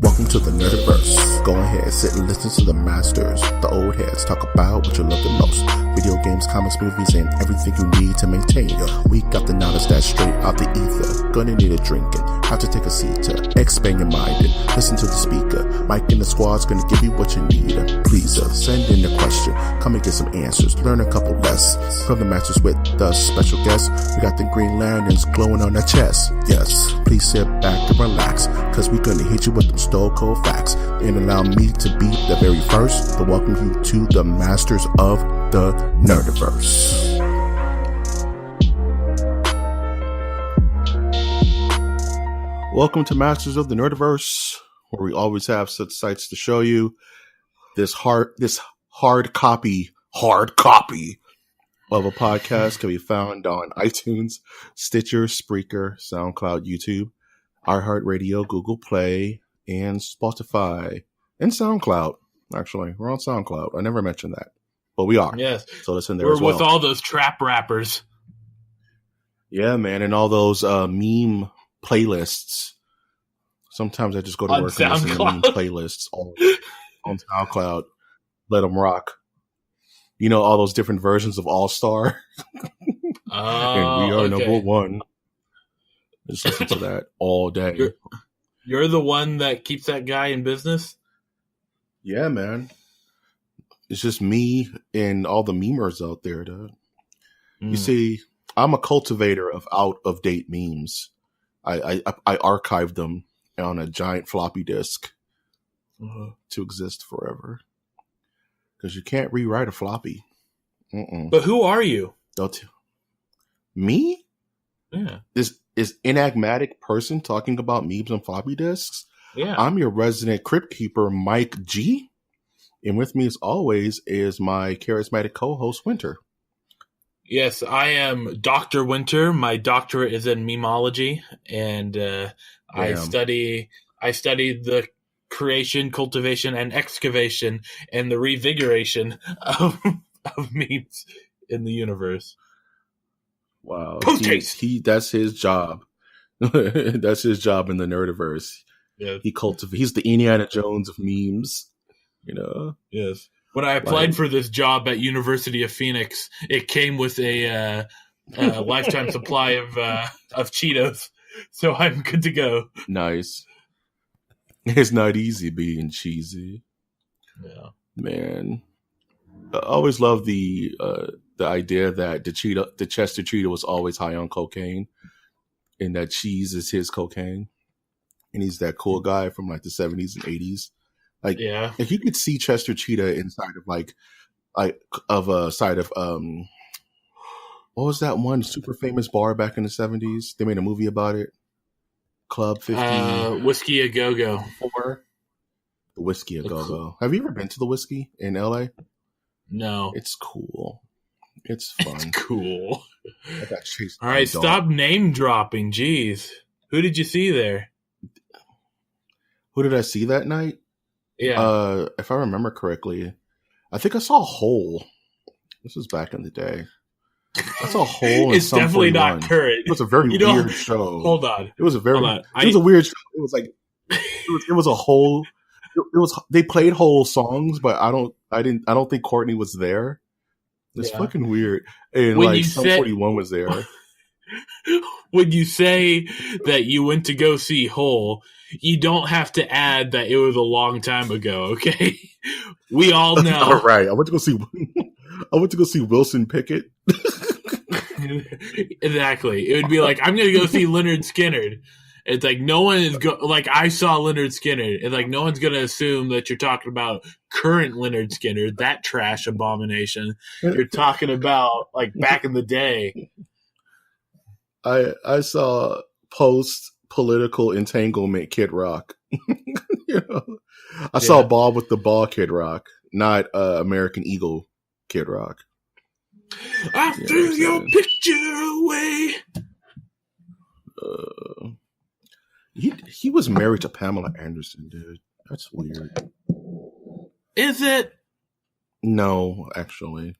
Welcome to the Nerdiverse. Go ahead, sit and listen to the masters, the old heads, talk about what you love the most. Video games, comics, movies, and everything you need to maintain your week. Got the knowledge that's straight out the ether. Gonna need a drink and have to take a seat to expand your mind and listen to the speaker. Mike and the squad's gonna give you what you need. Please send in a question, come and get some answers, learn a couple lessons from the masters with the special guests. We got the Green Lanterns glowing on their chest. Yes, please sit back and relax, cause we're gonna hit you with them stone cold facts. And allow me to be the very first to welcome you to the masters of the Nerdiverse. Welcome to Masters of the Nerdiverse, where we always have such sights to show you. This hard copy of a podcast can be found on iTunes, Stitcher, Spreaker, SoundCloud, YouTube, iHeartRadio, Google Play, and Spotify, and SoundCloud. Actually, we're on SoundCloud. I never mentioned that, but we are. Yes. So listen there we're as well. With all those trap rappers. Yeah, man, and all those meme playlists. Sometimes I just go to work and listen to meme playlists on SoundCloud. Let them rock. You know, all those different versions of All Star. And we are number one. Just listen to that all day. You're the one that keeps that guy in business? Yeah, man. It's just me and all the memers out there, dude. You see, I'm a cultivator of out-of-date memes. I archive them on a giant floppy disk to exist forever. Because you can't rewrite a floppy. But who are you? Me? Yeah. Is enigmatic person talking about memes on floppy disks. Yeah. I'm your resident crypt keeper, Mike G. And with me as always is my charismatic co-host, Winter. Yes, I am Dr. Winter. My doctorate is in memology, and I study the creation, cultivation, and excavation, and the revigoration of memes in the universe. Wow, that's his job. That's his job in the Nerdiverse. Yeah, he's the Indiana Jones of memes. You know. Yes. When I applied for this job at University of Phoenix, it came with a lifetime supply of Cheetos, so I'm good to go. Nice. It's not easy being cheesy. Yeah, man. I always love the idea that the Chester Cheetah was always high on cocaine, and that cheese is his cocaine, and he's that cool guy from like the 70s and 80s. Like, yeah, if you could see Chester Cheetah inside of what was that one super famous bar back in the 70s? They made a movie about it. Club 50. Whiskey A Go-Go. The Whiskey A Go-Go. Have you ever been to the Whiskey in LA? No. It's cool. It's fun. It's cool. I got chased. All right, stop name dropping. Jeez. Who did you see there? Who did I see that night? Yeah. If I remember correctly, I think I saw Hole. This was back in the day. I saw Hole. It's definitely 41. not current. It was a very weird show. Hold on. It was a very. It was a weird show. It was like it was a whole. It was. They played Hole songs, but I don't think Courtney was there. It's fucking weird. And when like Sum 41 was there. When you say that you went to go see Hole, you don't have to add that it was a long time ago, okay? We all know. All right. I went to go see Wilson Pickett. Exactly. It would be like, I'm going to go see Leonard Skinner. It's like no one is like I saw Leonard Skinner. It's like no one's going to assume that you're talking about current Leonard Skinner, that trash abomination. You're talking about like back in the day. I saw post-political entanglement Kid Rock. You know? I saw Ball with the Ball Kid Rock, not American Eagle Kid Rock. I threw your picture away. He was married to Pamela Anderson, dude. That's weird. Is it? No, actually.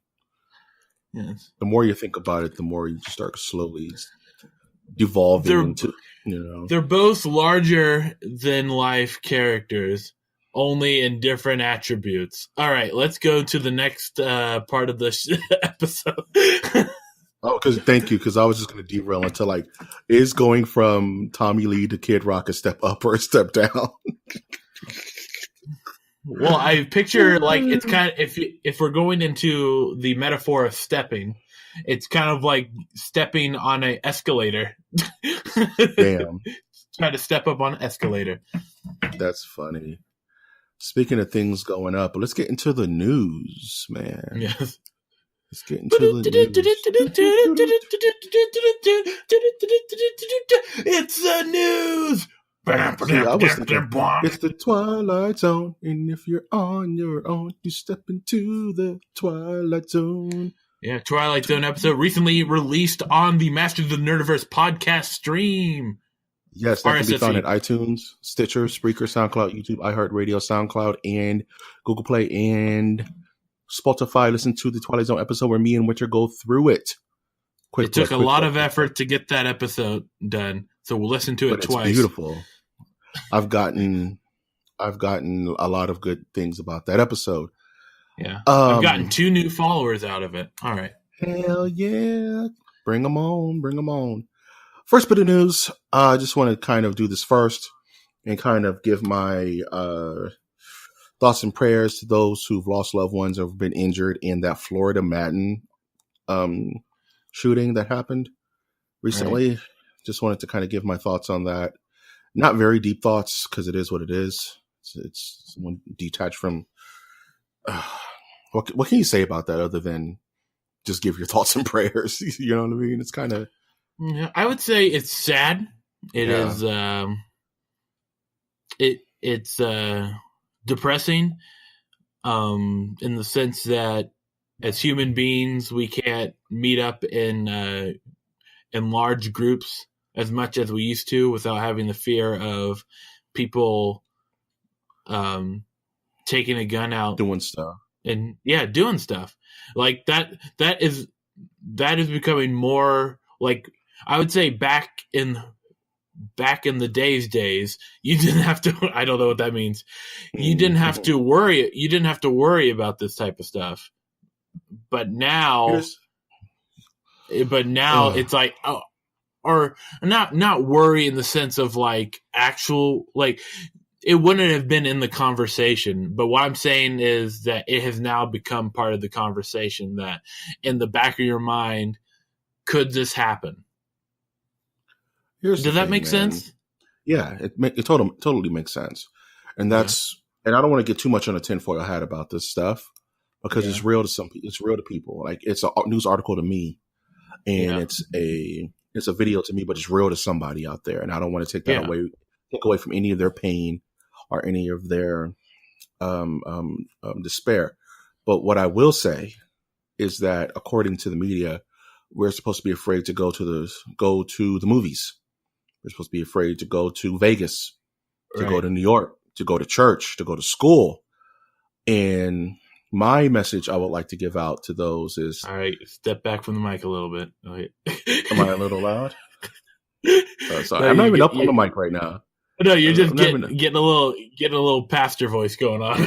Yes. The more you think about it, the more you start slowly devolving into They're both larger than life characters, only in different attributes. All right, let's go to the next part of this episode. Oh, thank you, because I was just going to derail into like, is going from Tommy Lee to Kid Rock a step up or a step down? Well, I picture like it's kind of if we're going into the metaphor of stepping, it's kind of like stepping on an escalator. Damn. Try to step up on an escalator. That's funny. Speaking of things going up, let's get into the news, man. Yes. Let's get into the news. It's the news. See, I was thinking, it's the Twilight Zone, and if you're on your own, you step into the Twilight Zone. Yeah, Twilight Zone episode recently released on the Masters of the Nerdiverse podcast stream. Yes, that can be found at iTunes, Stitcher, Spreaker, SoundCloud, YouTube, iHeartRadio, SoundCloud, and Google Play, and Spotify. Listen to the Twilight Zone episode where me and Winter go through it. It took a lot of effort to get that episode done, so we'll listen to it twice. It's beautiful. I've gotten a lot of good things about that episode. Yeah, I've gotten 2 new followers out of it. All right. Hell yeah. Bring them on. First bit of news, I just want to kind of do this first and kind of give my thoughts and prayers to those who've lost loved ones or have been injured in that Florida MOTN shooting that happened recently. Right. Just wanted to kind of give my thoughts on that. Not very deep thoughts, because it is what it is. It's someone detached from... what can you say about that other than just give your thoughts and prayers? You know what I mean? It's kind of... Yeah, I would say it's sad. It is. It's depressing. In the sense that as human beings, we can't meet up in large groups as much as we used to without having the fear of people taking a gun out, doing stuff, doing stuff like that. That is becoming more like, I would say back in the days, you didn't have to. I don't know what that means. You didn't have to worry. You didn't have to worry about this type of stuff. But now, it's like, or not worry in the sense of like actual, like it wouldn't have been in the conversation. But what I'm saying is that it has now become part of the conversation, that in the back of your mind, could this happen? Does that make sense? Yeah, it totally makes sense. And that's, and I don't want to get too much on a tinfoil hat about this stuff, because it's real to some people. It's real to people. Like, it's a news article to me, and it's a video to me, but it's real to somebody out there. And I don't want to take that away from any of their pain or any of their despair. But what I will say is that, according to the media, we're supposed to be afraid to go to the movies. We're supposed to be afraid to go to Vegas, to go to New York, to go to church, to go to school. And my message I would like to give out to those is... All right, step back from the mic a little bit. Okay. Am I a little loud? Sorry, I'm not even up on the mic right now. No, you're just getting a little pastor voice going on.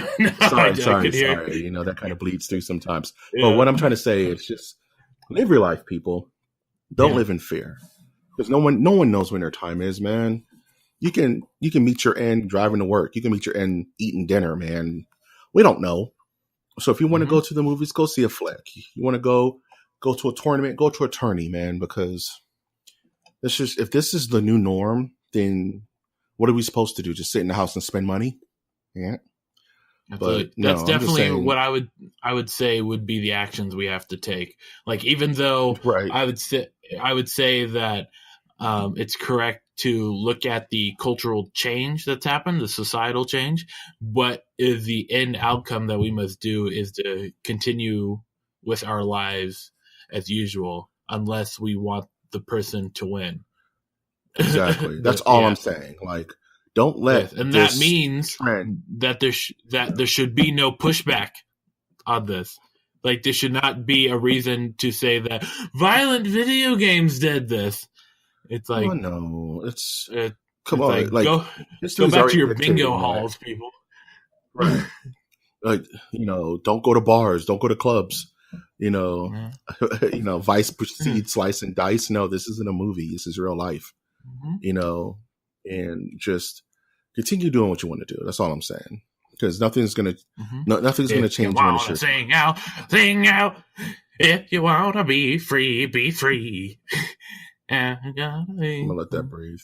Sorry. You know, that kind of bleeds through sometimes. Yeah. But what I'm trying to say is just live your life, people. Don't live in fear. Because no one knows when their time is, man. You can meet your end driving to work. You can meet your end eating dinner, man. We don't know. So if you want to go to the movies, go see a flick. You want to go to a tournament, go to a tourney, man. Because if this is the new norm, then what are we supposed to do? Just sit in the house and spend money? Yeah. That's definitely what I would say would be the actions we have to take. Like, even though I would say that it's correct to look at the cultural change that's happened, the societal change, but is the end outcome that we must do is to continue with our lives as usual, unless we want the person to win. Exactly. That's all I'm saying. Like, don't let and that means that there should be no pushback on this. Like, there should not be a reason to say that violent video games did this. It's Oh like no, it, come it's on, like like go history's back to already your bingo dictating that, halls, people. right? Like don't go to bars, don't go to clubs. You know, Yeah. Vice proceeds slice and dice. No, this isn't a movie. This is real life. Mhm. And just continue doing what you want to do. That's all I'm saying. Because nothing's gonna If you change you in the wanna short term. sing out, sing out. If you wanna be free, be free. And I gotta I'm be. gonna let that breathe.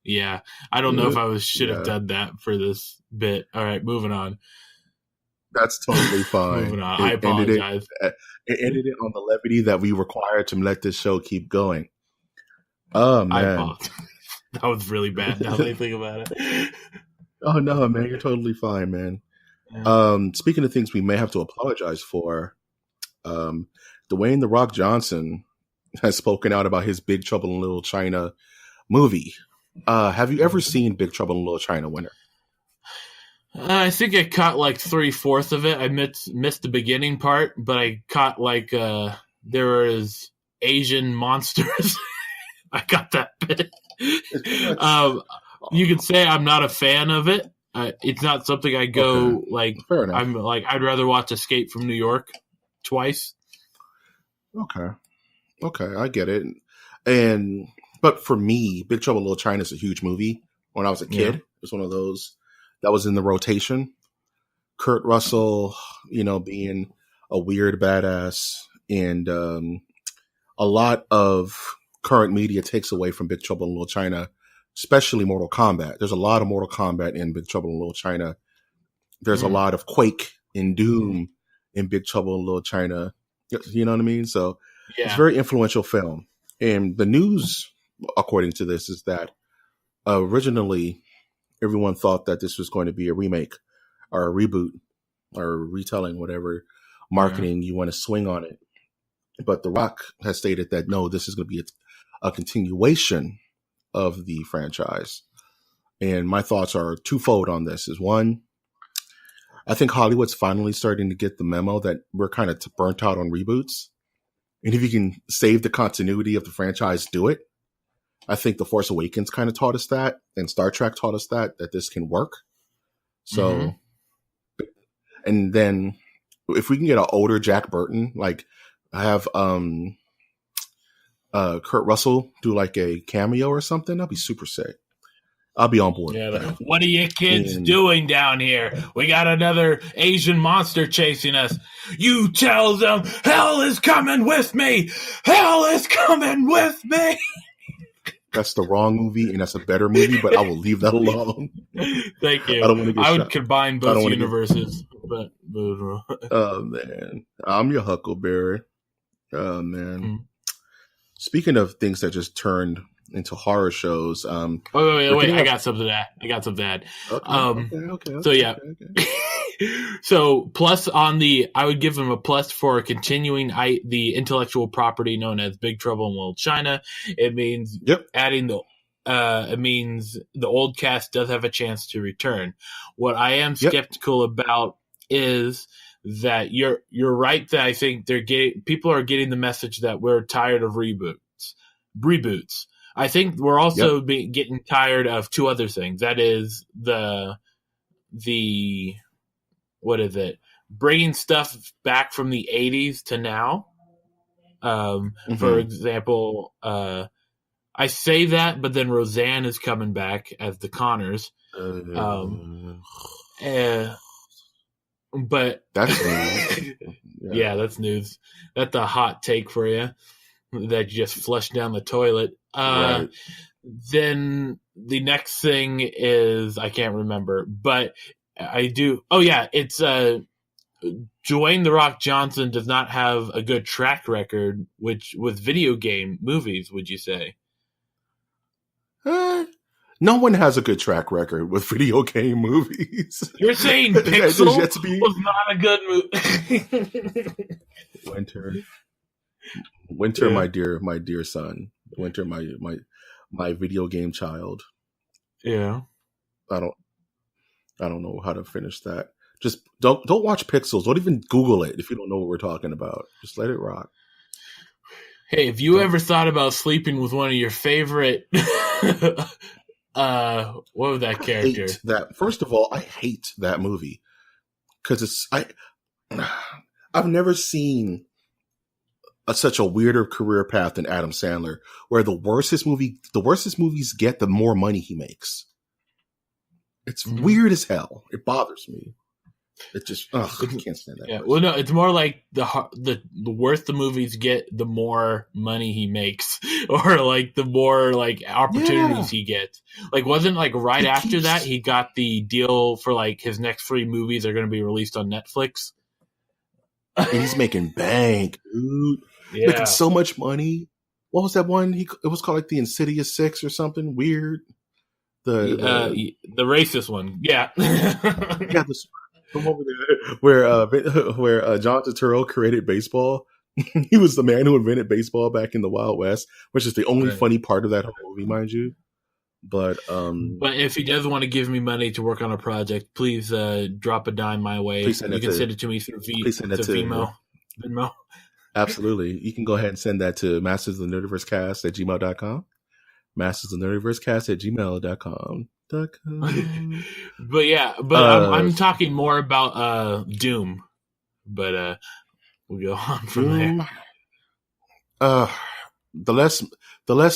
Yeah, I don't know if I should have Yeah, done that for this bit. All right, moving on. that's totally fine. Moving on. I apologize. It ended it on the levity that we require to let this show keep going. Oh I man. apologize. That was really bad. Now that I think about it. Oh no, man, you're totally fine, man. Yeah. Speaking of things we may have to apologize for, Dwayne "The Rock" Johnson has spoken out about his Big Trouble in Little China movie. Have you ever seen Big Trouble in Little China, Winter? I think I caught like 3/4 of it. I missed the beginning part, but I caught like there was Asian monsters. I got that bit. You could say I'm not a fan of it. It's not something I go like. Fair enough. I'm like I'd rather watch Escape from New York twice. Okay, I get it. But for me, Big Trouble in Little China is a huge movie. When I was a kid, it was one of those that was in the rotation. Kurt Russell, being a weird badass, and a lot of current media takes away from Big Trouble in Little China, especially Mortal Kombat. There's a lot of Mortal Kombat in Big Trouble in Little China. There's a lot of Quake and Doom in Big Trouble in Little China. You know what I mean? So it's a very influential film. And the news, according to this, is that originally everyone thought that this was going to be a remake or a reboot or retelling, whatever marketing you want to swing on it. But The Rock has stated that, no, this is going to be a continuation of the franchise. And my thoughts are twofold on this. Is one, I think Hollywood's finally starting to get the memo that we're kind of burnt out on reboots. And if you can save the continuity of the franchise, do it. I think The Force Awakens kind of taught us that, and Star Trek taught us that this can work. So, and then if we can get an older Jack Burton, like have Kurt Russell do like a cameo or something, that'd be super sick. I'll be on board. Yeah, what are you kids doing down here? We got another Asian monster chasing us. You tell them hell is coming with me. Hell is coming with me. That's the wrong movie, and that's a better movie, but I will leave that alone. Thank you. I don't want to get I would shot. combine both universes. But oh, man. I'm your Huckleberry. Oh, man. Speaking of things that just turned into horror shows. Wait. I got something to add. Okay. So, yeah. Okay. So, plus on I would give them a plus for continuing the intellectual property known as Big Trouble in Little China. It means adding it means the old cast does have a chance to return. What I am skeptical about is that you're right that I think people are getting the message that we're tired of reboots. I think we're also getting tired of two other things. That is the what is it? Bringing stuff back from the 80s to now. For example, I say that, but then Roseanne is coming back as the Connors. But that's news. Yeah, that's news. That's a hot take for you that you just flushed down the toilet. Right. Then the next thing is I can't remember, but I do. Oh yeah, it's Dwayne "The Rock" Johnson does not have a good track record with video game movies. Would you say? No one has a good track record with video game movies. You're saying Pixel was not a good movie. Winter, my dear son. Winter, my video game child. Yeah. I don't know how to finish that. Just don't watch Pixels. Don't even Google it if you don't know what we're talking about. Just let it rock. Hey, have you ever thought about sleeping with one of your favorite? What was that character? Hate that. First of all, I hate that movie because I've never seen such a weirder career path than Adam Sandler, where the worse his movies get, the more money he makes. It's weird as hell. It bothers me. It just, I can't stand that. Yeah, well, no, it's more like the worse the movies get, the more money he makes, or like the more like opportunities he gets. Like, wasn't like right after that he got the deal for like his next 3 movies are going to be released on Netflix, and he's making bank, dude. Yeah, making so much money. What was that one? It was called like the Insidious 6 or something weird. The racist one, yeah, yeah. From over there, where Jonathan Turturro created baseball. He was the man who invented baseball back in the Wild West, which is the only funny part of that whole movie, mind you. But if he does want to give me money to work on a project, please drop a dime my way. You can send it to me through Venmo. Absolutely. You can go ahead and send that to mastersofthenerdiversecast@gmail.com. mastersofthenerdiversecast@gmail.com. But I'm talking more about Doom. But we'll go on from there. The less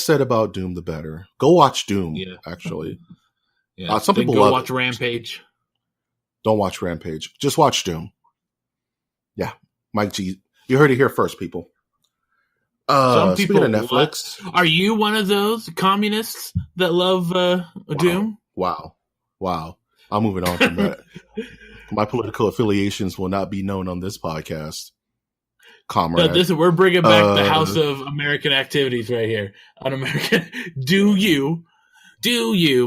said about Doom, the better. Go watch Doom. Yeah. Actually, yeah. Some people go watch Rampage. Don't watch Rampage. Just watch Doom. Yeah, Mike G. You heard it here first, people. Some people of Netflix. Are you one of those communists that love Doom? Wow. I'm moving on from that. My political affiliations will not be known on this podcast, comrade. We're bringing back the House of American Activities right here on American. Do you,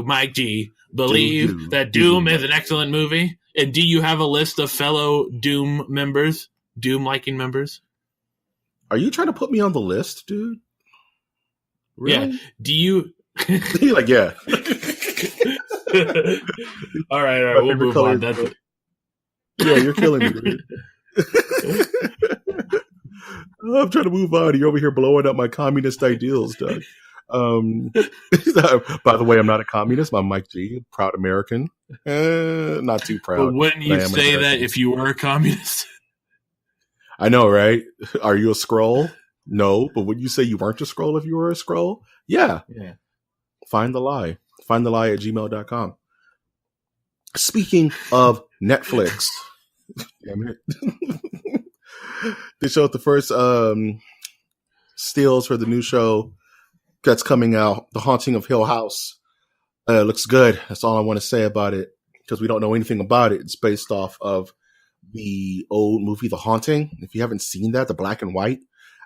Mike G, believe that Doom is an excellent movie? And do you have a list of fellow Doom members, Doom-liking members? Are you trying to put me on the list, dude? Really? Yeah. Do you? You're like, yeah. All right. We'll move on. That's it. Yeah, you're killing me, dude. I'm trying to move on. You're over here blowing up my communist ideals, Doug. By the way, I'm not a communist. I'm Mike G, proud American. Not too proud. But wouldn't you say that if you were a communist? I know, right? Are you a Skrull? No, but would you say you weren't a Skrull if you were a Skrull? Yeah. Find the lie. Find the lie at gmail.com. Speaking of Netflix, damn it. They showed the first stills for the new show that's coming out, The Haunting of Hill House. Looks good. That's all I want to say about it because we don't know anything about it. It's based off of the old movie, The Haunting. If you haven't seen that, the black and white,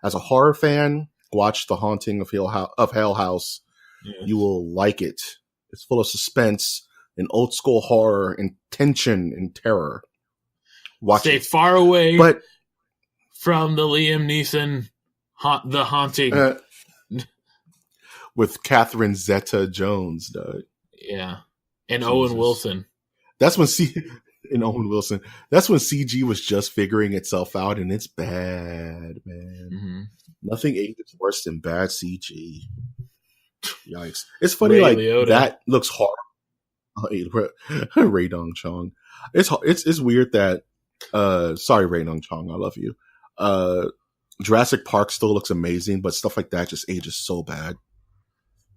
as a horror fan, watch The Haunting of Hill House. Yes. You will like it. It's full of suspense and old school horror and tension and terror. Watch Stay it. far away from the Liam Neeson The Haunting. With Catherine Zeta-Jones, Doug. Yeah. And Jesus. Owen Wilson. That's when Owen Wilson. That's when CG was just figuring itself out, and it's bad, man. Mm-hmm. Nothing ages worse than bad CG. Yikes! It's funny, Ray like Liotta. That looks hard. Ray Dong Chong. It's weird that. Sorry, Ray Dong Chong. I love you. Jurassic Park still looks amazing, but stuff like that just ages so bad.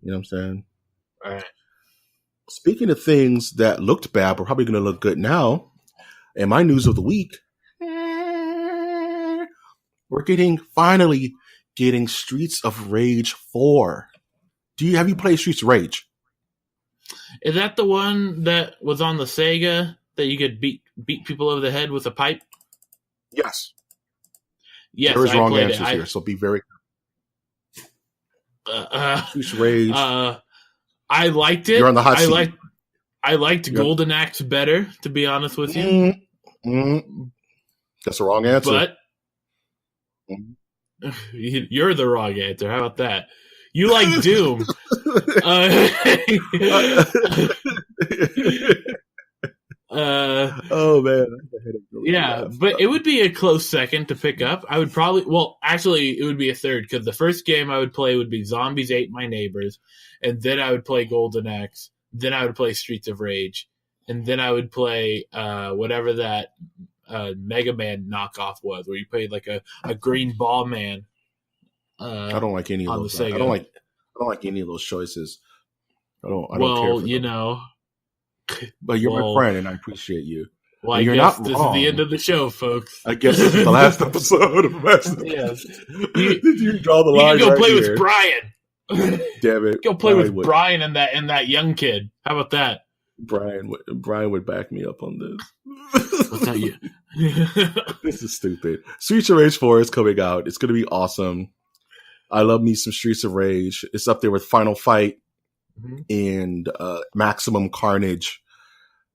You know what I'm saying? All right. Speaking of things that looked bad, but probably going to look good now, and my news of the week, we're finally getting Streets of Rage 4. Have you played Streets of Rage? Is that the one that was on the Sega that you could beat people over the head with a pipe? Yes. Yes, there is wrong answers here, so be very. Streets of Rage. I liked it. You're on the hot seat. I liked Golden Axe better, to be honest with you. That's the wrong answer. But you're the wrong answer. How about that? You like Doom. Oh man, Yeah, but it would be a close second to pick up. I would probably, actually, it would be a third, because the first game I would play would be Zombies Ate My Neighbors, and then I would play Golden Axe, then I would play Streets of Rage, and then I would play whatever that Mega Man knockoff was, where you played like a green ball man. I don't like any of those. I don't like any of those choices. I don't care for them. But you're my friend, and I appreciate you. Well, I guess this is the end of the show, folks. I guess this is the last episode of Master. Yes. Did you draw the line? You can go right play here. with Brian. Damn it! Go play with Brian and that young kid. How about that? Brian would back me up on this. What's that? You? This is stupid. Streets of Rage 4 is coming out. It's going to be awesome. I love me some Streets of Rage. It's up there with Final Fight and Maximum Carnage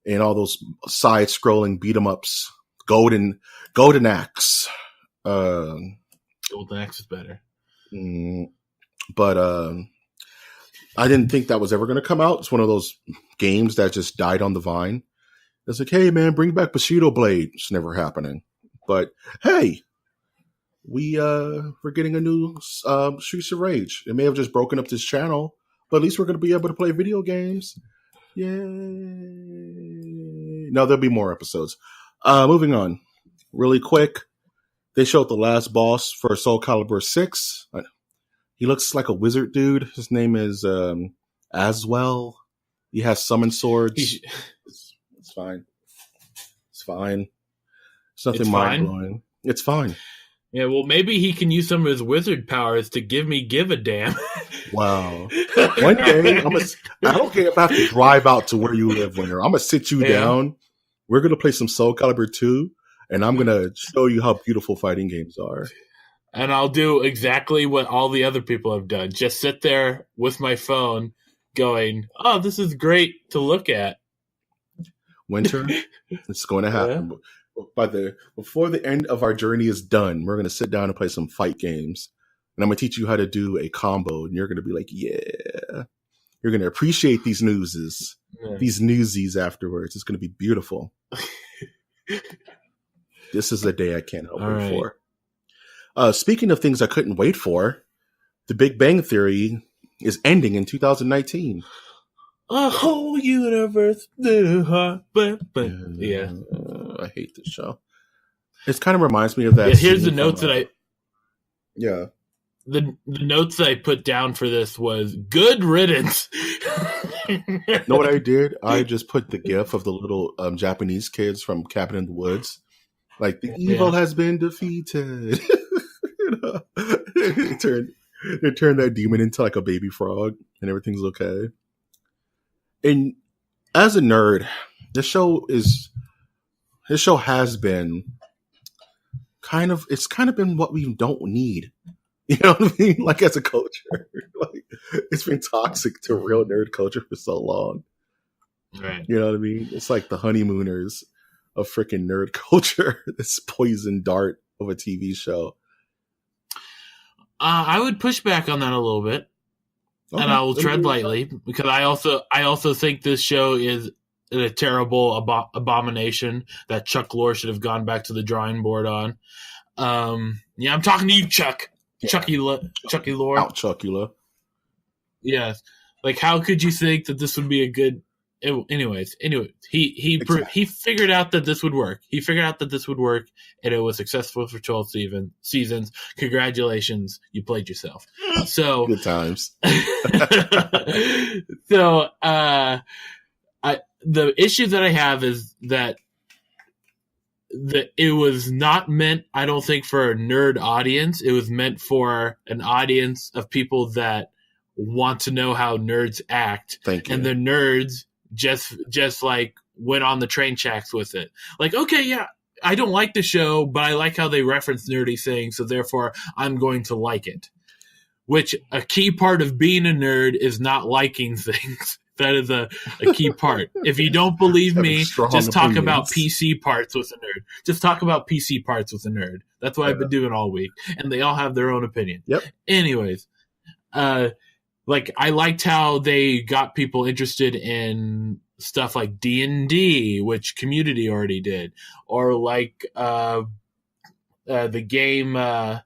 and all those side-scrolling beat-em-ups. Golden Axe. Golden Axe is better. But I didn't think that was ever going to come out. It's one of those games that just died on the vine. It's like, hey, man, bring back Bushido Blade. It's never happening. But, hey, we're getting a new Streets of Rage. It may have just broken up this channel, but at least we're going to be able to play video games. Yay. No, there'll be more episodes. Moving on. Really quick. They showed the last boss for Soul Calibur 6. He looks like a wizard dude. His name is Aswell. He has summon swords. It's fine. It's fine. It's nothing mind-blowing. It's fine. Yeah, well, maybe he can use some of his wizard powers to give a damn. Wow. One day, I don't care if I have to drive out to where you live, Winter. I'm going to sit you down. We're going to play some Soul Calibur 2, and I'm going to show you how beautiful fighting games are. And I'll do exactly what all the other people have done. Just sit there with my phone going, oh, this is great to look at. Winter, it's going to happen. Yeah. Before the end of our journey is done, we're going to sit down and play some fight games. And I'm going to teach you how to do a combo. And you're going to be like, yeah. You're going to appreciate these newsies afterwards. It's going to be beautiful. This is the day I can't help wait for. Speaking of things I couldn't wait for, The Big Bang Theory is ending in 2019. A whole universe. Yeah. I hate this show. It kind of reminds me of that. Yeah, here's the notes that I. Yeah. The notes that I put down for this was good riddance. Know what I did? I just put the gif of the little Japanese kids from Cabin in the Woods. Like, the evil has been defeated. They turned that demon into like a baby frog and everything's okay. And as a nerd, this show has been it's kind of been what we don't need. You know what I mean? Like, as a culture, like, it's been toxic to real nerd culture for so long. Right. You know what I mean? It's like the honeymooners of freaking nerd culture. This poison dart of a TV show. I would push back on that a little bit. Okay. And I will tread lightly, because I also think this show is a terrible abomination that Chuck Lorre should have gone back to the drawing board on. Yeah, I'm talking to you, Chuck. Yeah. Chucky Lorre. Out, Chuckula. Yes. Like, how could you think that this would be a good... Anyways, he figured out that this would work. He figured out that this would work, and it was successful for 12 seasons. Congratulations, you played yourself. So good times. So, the issue that I have is that it was not meant, I don't think, for a nerd audience. It was meant for an audience of people that want to know how nerds act. Thank you. And the nerds just like went on the train tracks with it. Like, okay, yeah, I don't like the show, but I like how they reference nerdy things, so therefore I'm going to like it. Which, a key part of being a nerd is not liking things. That is a key part. If you don't believe me, just talk about PC parts with a nerd. Just talk about PC parts with a nerd. That's what I've been doing all week. And they all have their own opinion. Yep. Anyways, like, I liked how they got people interested in stuff like D&D, which Community already did, or like the game. There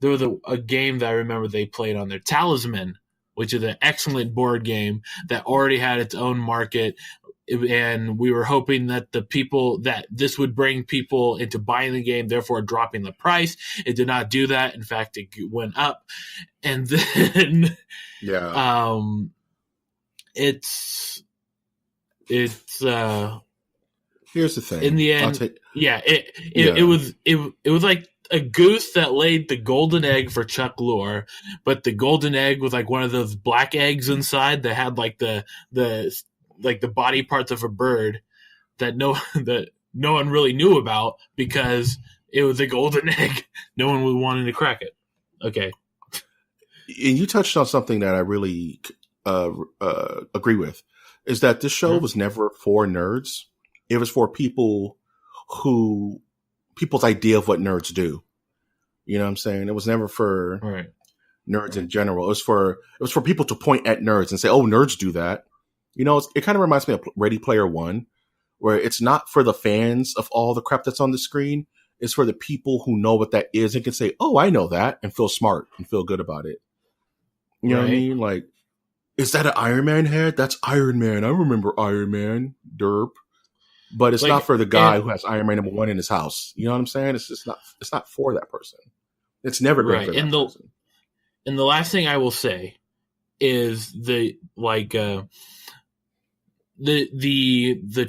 was a game that I remember they played on there, Talisman, which is an excellent board game that already had its own market. And we were hoping that this would bring people into buying the game, therefore dropping the price. It did not do that. In fact, it went up. And then, it's here's the thing. In the end, it was like a goose that laid the golden egg for Chuck Lorre, but the golden egg was like one of those black eggs inside that had like the body parts of a bird that no one really knew about because it was a golden egg. No one was wanting to crack it. Okay. And you touched on something that I really agree with, is that this show was never for nerds. It was for people's idea of what nerds do. You know what I'm saying? It was never for nerds in general. It was for people to point at nerds and say, "Oh, nerds do that." You know, it kind of reminds me of Ready Player One, where it's not for the fans of all the crap that's on the screen. It's for the people who know what that is and can say, "Oh, I know that," and feel smart and feel good about it. You know what I mean? Like, is that an Iron Man head? That's Iron Man. I remember Iron Man. Derp. But it's not for the guy who has Iron Man #1 in his house. You know what I'm saying? It's just not. It's not for that person. It's never been for that person. And the last thing I will say is the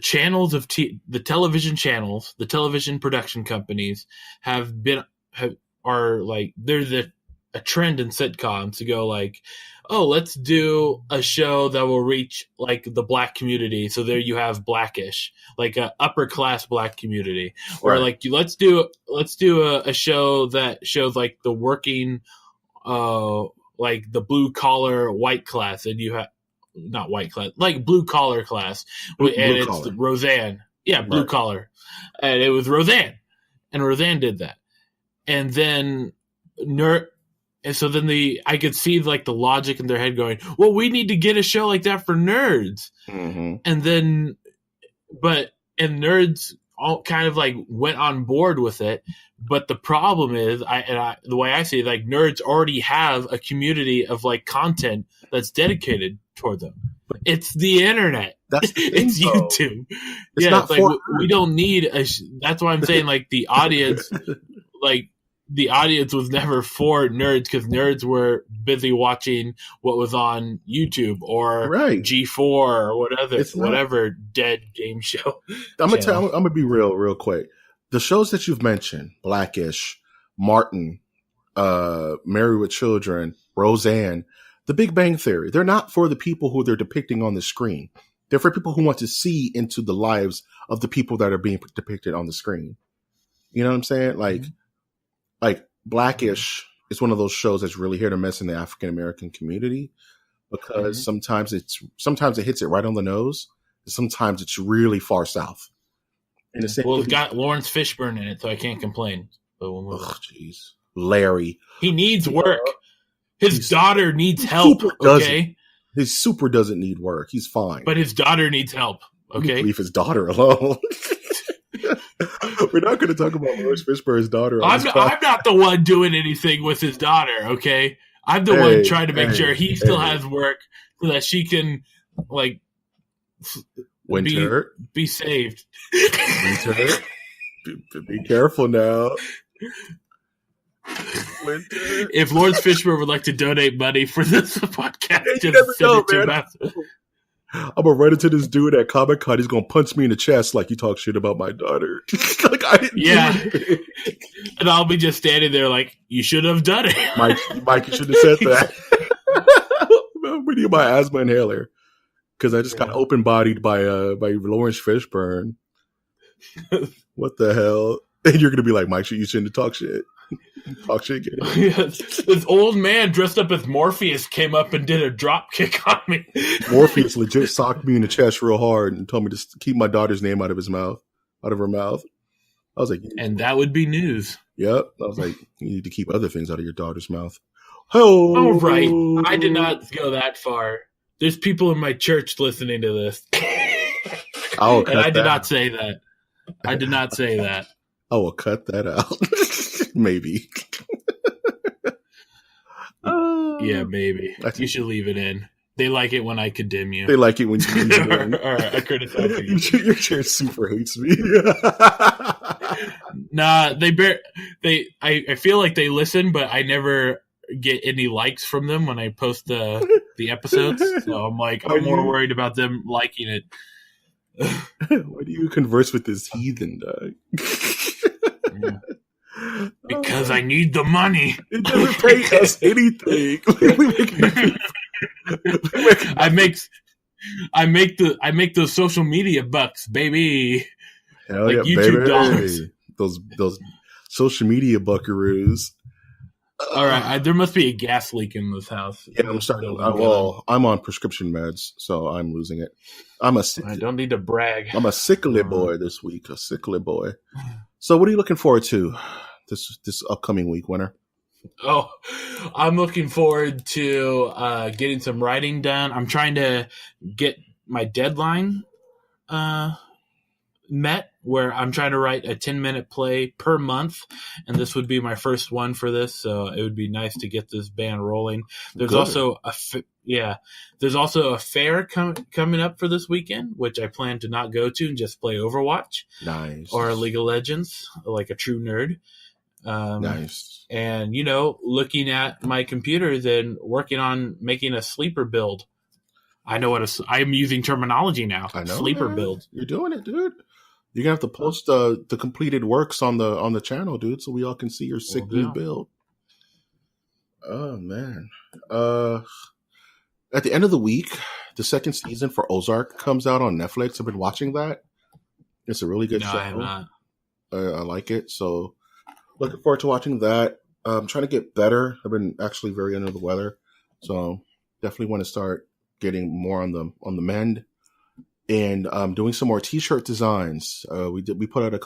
channels of the television channels, the television production companies there's a trend in sitcoms to go like, oh, let's do a show that will reach like the black community. So there you have Blackish, like a upper class black community, or like let's do a show that shows like the working, like the blue collar white class, and you have not white class, like blue collar class, and it's Roseanne, blue collar, and it was Roseanne, and Roseanne did that, and then And so then I could see like the logic in their head going, well, we need to get a show like that for nerds. Mm-hmm. And then, and nerds all kind of like went on board with it. But the problem is, the way I see it, like nerds already have a community of like content that's dedicated toward them. It's the internet. It's YouTube. It's not like we don't need that's why I'm saying like the audience, like, the audience was never for nerds because nerds were busy watching what was on YouTube or G4 or whatever dead game show. I'm gonna be real quick. The shows that you've mentioned, Blackish, Martin, Married with Children, Roseanne, The Big Bang Theory, they're not for the people who they're depicting on the screen. They're for people who want to see into the lives of the people that are being depicted on the screen. You know what I'm saying? Like Blackish is one of those shows that's really here to mess in the African American community because sometimes it hits it right on the nose. And sometimes it's really far south. And it's got Lawrence Fishburne in it, so I can't complain. Oh, jeez, Larry. He needs work. His daughter needs help. Okay, his super doesn't need work. He's fine, but his daughter needs help. Okay, leave his daughter alone. We're not going to talk about Lawrence Fishburne's daughter. I'm not the one doing anything with his daughter, okay? I'm the one trying to make sure he still has work so that she can, like, be saved. Winter, be careful now. Winter. If Lawrence Fishburne would like to donate money for this podcast, just send it to Matthew. I'm gonna run into this dude at Comic-Con. He's gonna punch me in the chest like you talk shit about my daughter. Like I didn't. Yeah, and I'll be just standing there like you should have done it, Mike. You should have said that. We need my asthma inhaler because I just got open bodied by Lawrence Fishburne. What the hell? And you're gonna be like, Mike, you shouldn't talk shit. Talk shit again. This old man dressed up as Morpheus came up and did a drop kick on me. Morpheus legit socked me in the chest real hard and told me to keep my daughter's name out of her mouth. I was like, and that would be news. Yep. I was like, you need to keep other things out of your daughter's mouth. Oh, right. I did not go that far. There's people in my church listening to this. I'll And I cut did that. not say that. I did not say that. I will cut that out. Maybe. Yeah, maybe. You should leave it in. They like it when I condemn you. They like it when you leave it in. Or I criticize you. Your chair super hates me. Nah, I feel like they listen, but I never get any likes from them when I post the episodes. So I'm like, I'm more worried about them liking it. Why do you converse with this heathen, dog? Because I need the money. It doesn't pay us anything. I make those social media bucks, baby. Hell like yeah, YouTube baby. dollars. Those social media buckaroos. All right, there must be a gas leak in this house. Yeah, I'm starting. I'm on prescription meds, so I'm losing it. I don't need to brag. I'm a sickly boy this week. A sickly boy. So, what are you looking forward to this upcoming week, Winter? Oh, I'm looking forward to getting some writing done. I'm trying to get my deadline met, where I'm trying to write a 10-minute play per month, and this would be my first one for this, so it would be nice to get this band rolling. There's also a fair coming up for this weekend, which I plan to not go to and just play Overwatch. Nice. Or League of Legends, like a true nerd. Nice. And, looking at my computers and working on making a sleeper build. I know I'm using terminology now. I know, sleeper man. Build. You're doing it, dude. You're gonna have to post the completed works on the channel, dude, so we all can see your sick new build. Oh man. At the end of the week, the second season for Ozark comes out on Netflix. I've been watching that. It's a really good show. I have not. I like it, so looking forward to watching that. I'm trying to get better. I've been actually very under the weather, so definitely want to start getting more on the mend. And doing some more T-shirt designs. We put out a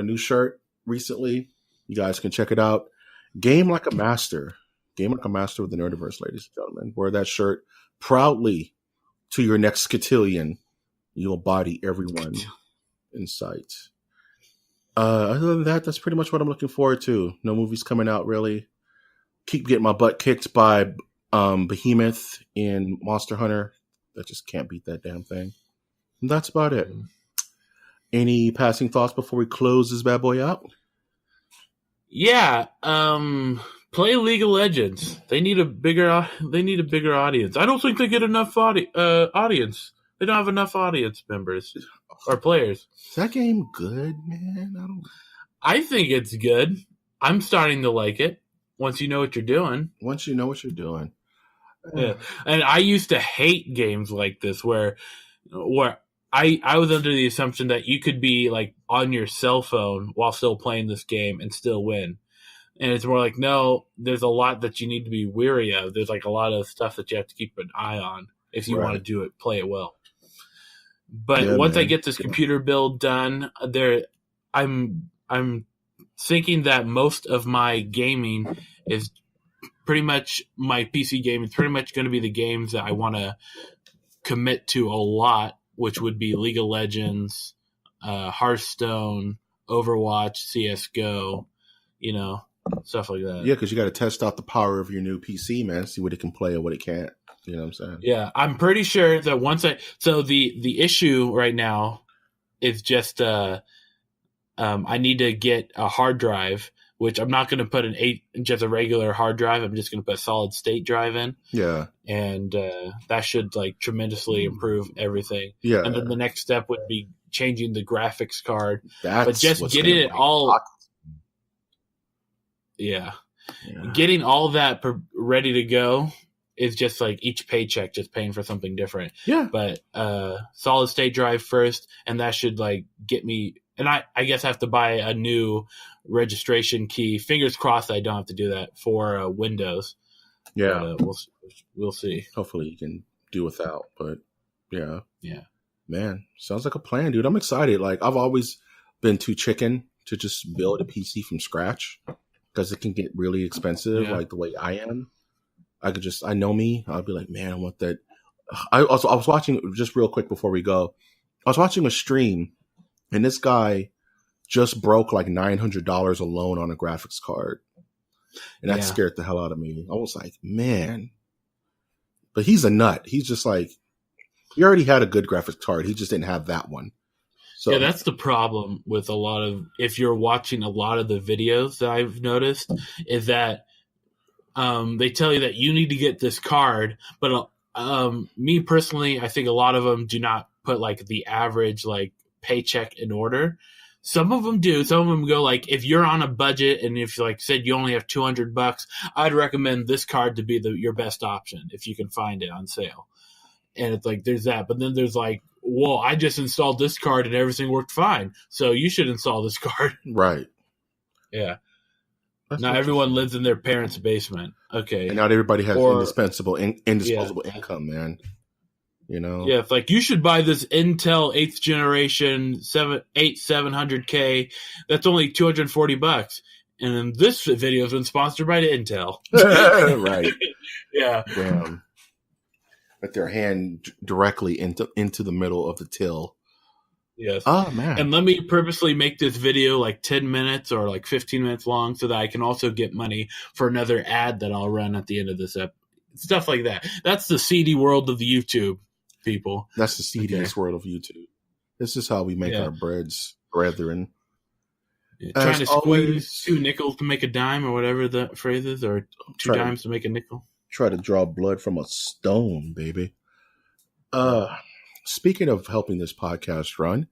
new shirt recently. You guys can check it out. Game like a master with the Nerdiverse, ladies and gentlemen. Wear that shirt proudly to your next cotillion. You'll body everyone in sight. Other than that, that's pretty much what I'm looking forward to. No movies coming out really. Keep getting my butt kicked by Behemoth in Monster Hunter. I just can't beat that damn thing. And that's about it. Any passing thoughts before we close this bad boy out? Yeah, play League of Legends. They need a bigger audience. I don't think they get enough audience. They don't have enough audience members or players. Is that game good, man? I think it's good. I'm starting to like it once you know what you're doing. Yeah, and I used to hate games like this where I was under the assumption that you could be like on your cell phone while still playing this game and still win. And it's more like, no, there's a lot that you need to be wary of. There's like a lot of stuff that you have to keep an eye on if you want to play it well. But once I get this computer build done, I'm thinking that most of my gaming is pretty much my PC game. It's pretty much going to be the games that I want to commit to a lot, which would be League of Legends, Hearthstone, Overwatch, CSGO, stuff like that. Yeah, because you got to test out the power of your new PC, man. See what it can play and what it can't. You know what I'm saying? Yeah, I'm pretty sure that so the issue right now is just I need to get a hard drive, which I'm not going to put just a regular hard drive. I'm just going to put a solid state drive in. Yeah. And that should tremendously improve everything. Yeah. And then the next step would be changing the graphics card. But just getting it all. Yeah. Getting all that ready to go is just each paycheck just paying for something different. Yeah. But solid state drive first, and that should get me. And I guess I have to buy a new registration key. Fingers crossed I don't have to do that for Windows. Yeah. But, we'll see. Hopefully you can do without, but yeah. Yeah. Man, sounds like a plan, dude. I'm excited. I've always been too chicken to just build a PC from scratch because it can get really expensive, the way I am. I know me. I'll be like, man, I want that. I was watching, just real quick before we go, I was watching a stream, and this guy just broke like $900 alone on a graphics card. And that scared the hell out of me. I was like, man. But he's a nut. He's just like, he already had a good graphics card. He just didn't have that one. So, yeah, that's the problem with a lot of, if you're watching a lot of the videos that I've noticed, is that they tell you that you need to get this card. But me personally, I think a lot of them do not put like the average like paycheck in order. Some of them do. Some of them go like, if you're on a budget and if like said you only have $200, I'd recommend this card to be your best option if you can find it on sale. And it's like, there's that. But then there's like, well, I just installed this card and everything worked fine, so you should install this card. Right. Yeah. Not everyone lives in their parents' basement. Okay. And not everybody has indisposable income, man. You know? Yeah, it's like, you should buy this Intel 8th generation 700K. That's only $240. And then this video has been sponsored by Intel. Right. Yeah. Damn. With their hand directly into the middle of the till. Yes. Oh, man. And let me purposely make this video like 10 minutes or like 15 minutes long so that I can also get money for another ad that I'll run at the end of this episode. Stuff like that. That's the seedy world of the YouTube, people. That's the seediest world of YouTube. This is how we make our breads, brethren. Yeah, trying to squeeze 2 nickels to make a dime, or whatever the phrase is, or 2 dimes to make a nickel. Try to draw blood from a stone, baby. Speaking of helping this podcast run,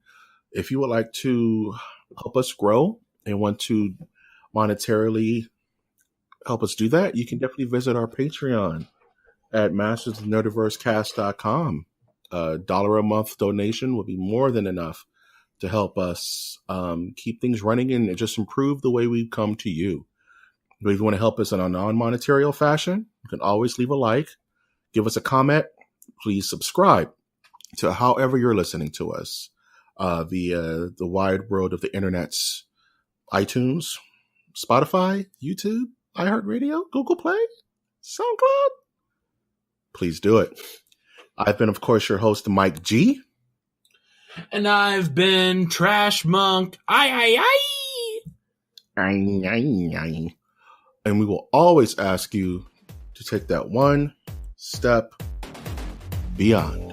if you would like to help us grow and want to monetarily help us do that, you can definitely visit our Patreon at mastersofnerdiversecast.com. $1 a month donation will be more than enough to help us keep things running and just improve the way we come to you. But if you want to help us in a non-monetary fashion, you can always leave a like, give us a comment, please subscribe to however you're listening to us. The wide world of the internet's iTunes, Spotify, YouTube, iHeartRadio, Google Play, SoundCloud. Please do it. I've been, of course, your host, Mike G. And I've been Trash Monk. Aye. And we will always ask you to take that one step beyond.